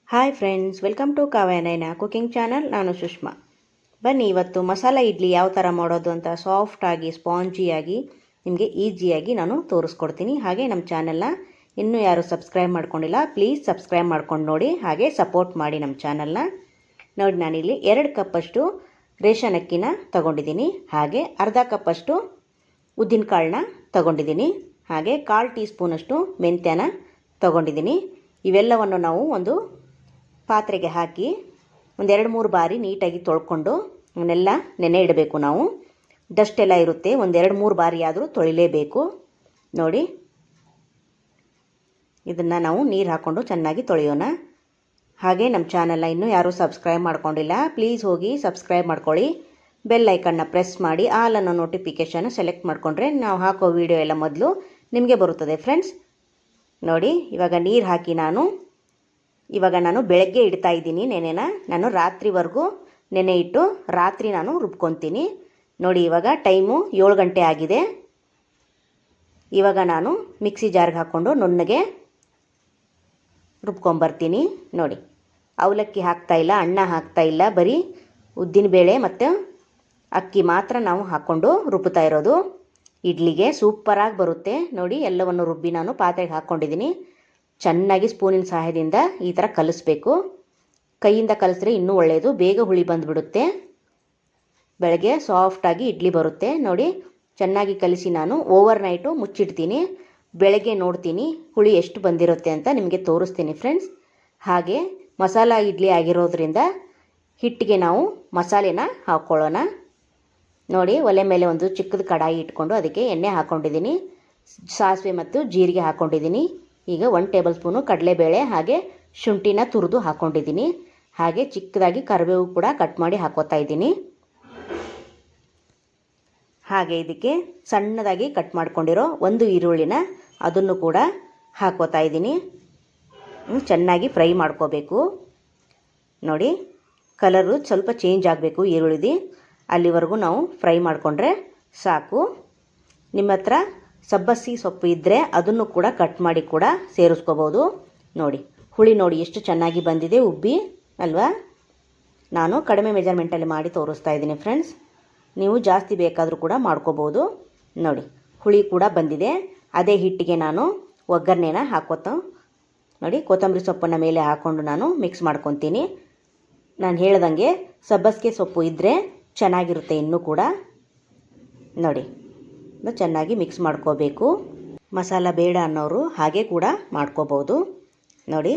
Hi friends, welcome to Kavyanayana cooking channel. ನಾನು ಸುಷ್ಮಾ. ಬನ್ನಿ ಇವತ್ತು ಮಸಾಲ ಇಡ್ಲಿ ಯಾವ ಥರ ಮಾಡೋದು ಅಂತ ಸಾಫ್ಟಾಗಿ ಸ್ಪಾಂಜಿಯಾಗಿ ನಿಮಗೆ ಈಸಿಯಾಗಿ ನಾನು ತೋರಿಸ್ಕೊಡ್ತೀನಿ. ಹಾಗೆ ನಮ್ಮ ಚಾನಲ್ನ ಇನ್ನೂ ಯಾರು ಸಬ್ಸ್ಕ್ರೈಬ್ ಮಾಡ್ಕೊಂಡಿಲ್ಲ, ಪ್ಲೀಸ್ ಸಬ್ಸ್ಕ್ರೈಬ್ ಮಾಡ್ಕೊಂಡು ನೋಡಿ, ಹಾಗೆ ಸಪೋರ್ಟ್ ಮಾಡಿ ನಮ್ಮ ಚಾನಲ್ನ. ನೋಡಿ, ನಾನಿಲ್ಲಿ 2 ಕಪ್ಪಷ್ಟು ರೇಷನ್ ಅಕ್ಕಿನ ತೊಗೊಂಡಿದ್ದೀನಿ. ಹಾಗೆ ಅರ್ಧ ಕಪ್ಪಷ್ಟು ಉದ್ದಿನ ಕಾಳನ್ನ ತೊಗೊಂಡಿದ್ದೀನಿ. ಹಾಗೆ 1/4 ಟೀ ಸ್ಪೂನಷ್ಟು ಮೆಂತ್ಯನ ತೊಗೊಂಡಿದ್ದೀನಿ. ಇವೆಲ್ಲವನ್ನು ನಾವು ಒಂದು ಪಾತ್ರೆಗೆ ಹಾಕಿ ಒಂದು 2-3 ಬಾರಿ ನೀಟಾಗಿ ತೊಳ್ಕೊಂಡು ಅವನ್ನೆಲ್ಲ ನೆನೆ ಇಡಬೇಕು. ನಾವು ಡಸ್ಟ್ ಎಲ್ಲ ಇರುತ್ತೆ, ಒಂದು 2-3 ಬಾರಿ ಆದರೂ ತೊಳಿಲೇಬೇಕು. ನೋಡಿ, ಇದನ್ನು ನಾವು ನೀರು ಹಾಕ್ಕೊಂಡು ಚೆನ್ನಾಗಿ ತೊಳೆಯೋಣ. ಹಾಗೆ ನಮ್ಮ ಚಾನಲ್ನ ಇನ್ನೂ ಯಾರೂ ಸಬ್ಸ್ಕ್ರೈಬ್ ಮಾಡ್ಕೊಂಡಿಲ್ಲ, ಪ್ಲೀಸ್ ಹೋಗಿ ಸಬ್ಸ್ಕ್ರೈಬ್ ಮಾಡ್ಕೊಳ್ಳಿ. ಬೆಲ್ ಐಕನ್ನ ಪ್ರೆಸ್ ಮಾಡಿ ಆಲ್ ಅನ್ನೋ ನೋಟಿಫಿಕೇಷನ್ ಸೆಲೆಕ್ಟ್ ಮಾಡಿಕೊಂಡ್ರೆ ನಾವು ಹಾಕೋ ವಿಡಿಯೋ ಎಲ್ಲ ಮೊದಲು ನಿಮಗೆ ಬರುತ್ತದೆ ಫ್ರೆಂಡ್ಸ್. ನೋಡಿ, ಇವಾಗ ನೀರು ಹಾಕಿ ಇವಾಗ ನಾನು ಬೆಳಗ್ಗೆ ಇಡ್ತಾ ಇದ್ದೀನಿ ನೆನೆನ. ನಾನು ರಾತ್ರಿವರೆಗೂ ನೆನೆ ಇಟ್ಟು ರಾತ್ರಿ ನಾನು ರುಬ್ಕೊತೀನಿ. ನೋಡಿ, ಇವಾಗ ಟೈಮು 7 ಗಂಟೆ ಆಗಿದೆ. ಇವಾಗ ನಾನು ಮಿಕ್ಸಿ ಜಾರ್ಗೆ ಹಾಕ್ಕೊಂಡು ನುಣ್ಣಗೆ ರುಬ್ಕೊಂಬರ್ತೀನಿ. ನೋಡಿ, ಅವಲಕ್ಕಿ ಹಾಕ್ತಾಯಿಲ್ಲ, ಅನ್ನ ಹಾಕ್ತಾಯಿಲ್ಲ, ಬರೀ ಉದ್ದಿನಬೇಳೆ ಮತ್ತು ಅಕ್ಕಿ ಮಾತ್ರ ನಾವು ಹಾಕ್ಕೊಂಡು ರುಬ್ತಾ ಇರೋದು. ಇಡ್ಲಿಗೆ ಸೂಪರಾಗಿ ಬರುತ್ತೆ. ನೋಡಿ, ಎಲ್ಲವನ್ನು ರುಬ್ಬಿ ನಾನು ಪಾತ್ರೆಗೆ ಹಾಕ್ಕೊಂಡಿದ್ದೀನಿ. ಚೆನ್ನಾಗಿ ಸ್ಪೂನಿನ ಸಹಾಯದಿಂದ ಈ ಥರ ಕಲಿಸ್ಬೇಕು. ಕೈಯಿಂದ ಕಲಿಸಿದ್ರೆ ಇನ್ನೂ ಒಳ್ಳೆಯದು, ಬೇಗ ಹುಳಿ ಬಂದುಬಿಡುತ್ತೆ. ಬೆಳಗ್ಗೆ ಸಾಫ್ಟಾಗಿ ಇಡ್ಲಿ ಬರುತ್ತೆ. ನೋಡಿ, ಚೆನ್ನಾಗಿ ಕಲಿಸಿ ನಾನು ಓವರ್ ನೈಟು ಮುಚ್ಚಿಡ್ತೀನಿ. ಬೆಳಗ್ಗೆ ನೋಡ್ತೀನಿ ಹುಳಿ ಎಷ್ಟು ಬಂದಿರುತ್ತೆ ಅಂತ ನಿಮಗೆ ತೋರಿಸ್ತೀನಿ ಫ್ರೆಂಡ್ಸ್. ಹಾಗೆ ಮಸಾಲ ಇಡ್ಲಿ ಆಗಿರೋದ್ರಿಂದ ಹಿಟ್ಟಿಗೆ ನಾವು ಮಸಾಲೆನ ಹಾಕ್ಕೊಳ್ಳೋಣ. ನೋಡಿ, ಒಲೆ ಮೇಲೆ ಒಂದು ಚಿಕ್ಕದು ಕಡಾಯಿ ಇಟ್ಕೊಂಡು ಅದಕ್ಕೆ ಎಣ್ಣೆ ಹಾಕ್ಕೊಂಡಿದ್ದೀನಿ. ಸಾಸಿವೆ ಮತ್ತು ಜೀರಿಗೆ ಹಾಕ್ಕೊಂಡಿದ್ದೀನಿ. ಈಗ 1 ಟೇಬಲ್ ಸ್ಪೂನು ಕಡಲೆಬೇಳೆ ಹಾಗೆ ಶುಂಠಿನ ತುರಿದು ಹಾಕ್ಕೊಂಡಿದ್ದೀನಿ. ಹಾಗೆ ಚಿಕ್ಕದಾಗಿ ಕರಿಬೇವು ಕೂಡ ಕಟ್ ಮಾಡಿ ಹಾಕೋತಾ ಇದ್ದೀನಿ. ಹಾಗೆ ಇದಕ್ಕೆ ಸಣ್ಣದಾಗಿ ಕಟ್ ಮಾಡ್ಕೊಂಡಿರೋ 1 ಈರುಳ್ಳಿನ ಅದನ್ನು ಕೂಡ ಹಾಕೋತಾ ಇದ್ದೀನಿ. ಚೆನ್ನಾಗಿ ಫ್ರೈ ಮಾಡ್ಕೋಬೇಕು. ನೋಡಿ, ಕಲರು ಸ್ವಲ್ಪ ಚೇಂಜ್ ಆಗಬೇಕು ಈರುಳ್ಳಿದು, ಅಲ್ಲಿವರೆಗೂ ನಾವು ಫ್ರೈ ಮಾಡಿಕೊಂಡ್ರೆ ಸಾಕು. ನಿಮ್ಮ ಹತ್ರ ಸಬ್ಬಸಿ ಸೊಪ್ಪು ಇದ್ದರೆ ಅದನ್ನು ಕೂಡ ಕಟ್ ಮಾಡಿ ಕೂಡ ಸೇರಿಸ್ಕೋಬೋದು. ನೋಡಿ, ಹುಳಿ ನೋಡಿ ಎಷ್ಟು ಚೆನ್ನಾಗಿ ಬಂದಿದೆ, ಉಬ್ಬಿ ಅಲ್ವಾ. ನಾನು ಕಡಿಮೆ ಮೆಜರ್ಮೆಂಟಲ್ಲಿ ಮಾಡಿ ತೋರಿಸ್ತಾ ಇದ್ದೀನಿ ಫ್ರೆಂಡ್ಸ್. ನೀವು ಜಾಸ್ತಿ ಬೇಕಾದರೂ ಕೂಡ ಮಾಡ್ಕೋಬೋದು. ನೋಡಿ, ಹುಳಿ ಕೂಡ ಬಂದಿದೆ. ಅದೇ ಹಿಟ್ಟಿಗೆ ನಾನು ಒಗ್ಗರಣೆನ ನೋಡಿ, ಕೊತ್ತಂಬರಿ ಸೊಪ್ಪನ್ನು ಮೇಲೆ ಹಾಕ್ಕೊಂಡು ನಾನು ಮಿಕ್ಸ್ ಮಾಡ್ಕೊತೀನಿ. ನಾನು ಹೇಳ್ದಂಗೆ ಸಬ್ಬಸಿಗೆ ಸೊಪ್ಪು ಇದ್ದರೆ ಚೆನ್ನಾಗಿರುತ್ತೆ ಇನ್ನೂ ಕೂಡ. ನೋಡಿ, ಚೆನ್ನಾಗಿ ಮಿಕ್ಸ್ ಮಾಡ್ಕೋಬೇಕು. ಮಸಾಲ ಬೇಡ ಅನ್ನೋರು ಹಾಗೆ ಕೂಡ ಮಾಡ್ಕೋಬೋದು. ನೋಡಿ,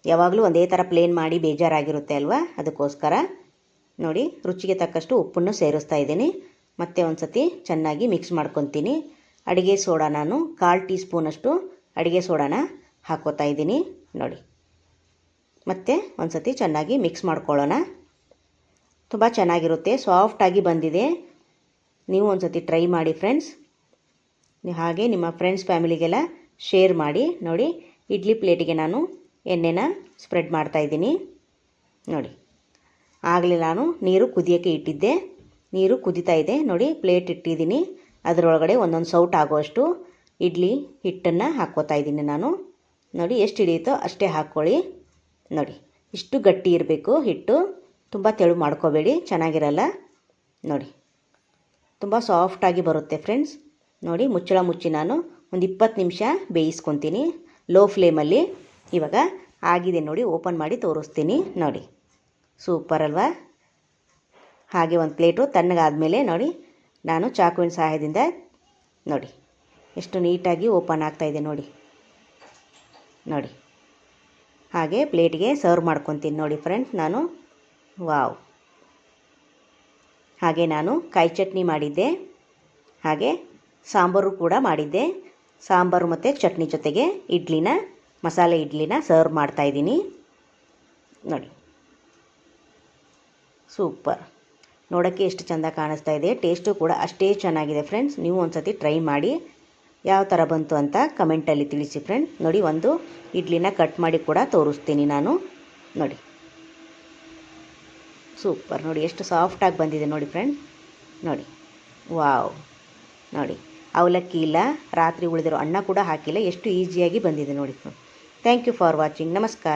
ಯಾವಾಗಲೂ ಒಂದೇ ಥರ ಪ್ಲೇನ್ ಮಾಡಿ ಬೇಜಾರಾಗಿರುತ್ತೆ ಅಲ್ವಾ, ಅದಕ್ಕೋಸ್ಕರ ನೋಡಿ ರುಚಿಗೆ ತಕ್ಕಷ್ಟು ಉಪ್ಪನ್ನು ಸೇರಿಸ್ತಾ ಇದ್ದೀನಿ. ಮತ್ತೆ ಒಂದು ಸತಿ ಚೆನ್ನಾಗಿ ಮಿಕ್ಸ್ ಮಾಡ್ಕೊತೀನಿ. ಅಡುಗೆ ಸೋಡಾ ನಾನು 1/4 ಟೀ ಸ್ಪೂನಷ್ಟು ಅಡುಗೆ ಸೋಡಾನ ಹಾಕೋತಾ ಇದ್ದೀನಿ. ನೋಡಿ, ಮತ್ತೆ ಒಂದು ಸತಿ ಚೆನ್ನಾಗಿ ಮಿಕ್ಸ್ ಮಾಡ್ಕೊಳ್ಳೋಣ. ತುಂಬ ಚೆನ್ನಾಗಿರುತ್ತೆ, ಸಾಫ್ಟಾಗಿ ಬಂದಿದೆ. ನೀವು ಒಂದು ಸತಿ ಟ್ರೈ ಮಾಡಿ ಫ್ರೆಂಡ್ಸ್. ಹಾಗೆ ನಿಮ್ಮ ಫ್ರೆಂಡ್ಸ್ ಫ್ಯಾಮಿಲಿಗೆಲ್ಲ ಶೇರ್ ಮಾಡಿ. ನೋಡಿ, ಇಡ್ಲಿ ಪ್ಲೇಟಿಗೆ ನಾನು ಎಣ್ಣೆನ ಸ್ಪ್ರೆಡ್ ಮಾಡ್ತಾಯಿದ್ದೀನಿ. ನೋಡಿ, ಆಗಲೇ ನಾನು ನೀರು ಕುದಿಯೋಕ್ಕೆ ಇಟ್ಟಿದ್ದೆ, ನೀರು ಕುದೀತಾ ಇದೆ. ನೋಡಿ, ಪ್ಲೇಟ್ ಇಟ್ಟಿದ್ದೀನಿ, ಅದರೊಳಗಡೆ ಒಂದೊಂದು ಸೌಟ್ ಆಗೋಷ್ಟು ಇಡ್ಲಿ ಹಿಟ್ಟನ್ನು ಹಾಕ್ಕೋತಾ ಇದ್ದೀನಿ ನಾನು. ನೋಡಿ, ಎಷ್ಟು ಹಿಡಿಯುತ್ತೋ ಅಷ್ಟೇ ಹಾಕ್ಕೊಳ್ಳಿ. ನೋಡಿ, ಇಷ್ಟು ಗಟ್ಟಿ ಇರಬೇಕು ಹಿಟ್ಟು, ತುಂಬ ತೆಳು ಮಾಡ್ಕೋಬೇಡಿ, ಚೆನ್ನಾಗಿರಲ್ಲ. ನೋಡಿ, ತುಂಬ ಸಾಫ್ಟಾಗಿ ಬರುತ್ತೆ ಫ್ರೆಂಡ್ಸ್. ನೋಡಿ, ಮುಚ್ಚಳ ಮುಚ್ಚಿ ನಾನು ಒಂದು 20 ನಿಮಿಷ ಬೇಯಿಸ್ಕೊತೀನಿ ಲೋ ಫ್ಲೇಮಲ್ಲಿ. ಇವಾಗ ಆಗಿದೆ ನೋಡಿ, ಓಪನ್ ಮಾಡಿ ತೋರಿಸ್ತೀನಿ. ನೋಡಿ, ಸೂಪರ್ ಅಲ್ವಾ. ಹಾಗೆ ಒಂದು ಪ್ಲೇಟು ತಣ್ಣಗಾದಮೇಲೆ ನೋಡಿ, ನಾನು ಚಾಕುವಿನ ಸಹಾಯದಿಂದ ನೋಡಿ ಎಷ್ಟು ನೀಟಾಗಿ ಓಪನ್ ಆಗ್ತಾಯಿದೆ ನೋಡಿ. ನೋಡಿ, ಹಾಗೆ ಪ್ಲೇಟ್ಗೆ ಸರ್ವ್ ಮಾಡ್ಕೊತೀನಿ ನೋಡಿ ಫ್ರೆಂಡ್ಸ್ ನಾನು. ವಾವ್. ಹಾಗೆ ನಾನು ಕಾಯಿ ಚಟ್ನಿ ಮಾಡಿದ್ದೆ, ಹಾಗೆ ಸಾಂಬಾರು ಕೂಡ ಮಾಡಿದ್ದೆ. ಸಾಂಬಾರು ಮತ್ತು ಚಟ್ನಿ ಜೊತೆಗೆ ಮಸಾಲೆ ಇಡ್ಲಿನ ಸರ್ವ್ ಮಾಡ್ತಾಯಿದ್ದೀನಿ. ನೋಡಿ, ಸೂಪರ್. ನೋಡೋಕ್ಕೆ ಎಷ್ಟು ಚೆಂದ ಕಾಣಿಸ್ತಾ ಇದೆ, ಟೇಸ್ಟು ಕೂಡ ಅಷ್ಟೇ ಚೆನ್ನಾಗಿದೆ ಫ್ರೆಂಡ್ಸ್. ನೀವು ಒಂದು ಸತಿ ಟ್ರೈ ಮಾಡಿ, ಯಾವ ಥರ ಬಂತು ಅಂತ ಕಮೆಂಟಲ್ಲಿ ತಿಳಿಸಿ ಫ್ರೆಂಡ್ಸ್. ನೋಡಿ, ಒಂದು ಇಡ್ಲಿನ ಕಟ್ ಮಾಡಿ ಕೂಡ ತೋರಿಸ್ತೀನಿ ನಾನು. ನೋಡಿ, ಸೂಪರ್. ನೋಡಿ, ಎಷ್ಟು ಸಾಫ್ಟಾಗಿ ಬಂದಿದೆ ನೋಡಿ ಫ್ರೆಂಡ್ಸ್. ನೋಡಿ, ವಾವ್. ನೋಡಿ, ಅವಲಕ್ಕಿ ಇಲ್ಲ, ರಾತ್ರಿ ಉಳಿದಿರೋ ಅನ್ನ ಕೂಡ ಹಾಕಿಲ್ಲ, ಎಷ್ಟು ಈಸಿಯಾಗಿ ಬಂದಿದೆ ನೋಡಿ. Thank you for watching. ನಮಸ್ಕಾರ.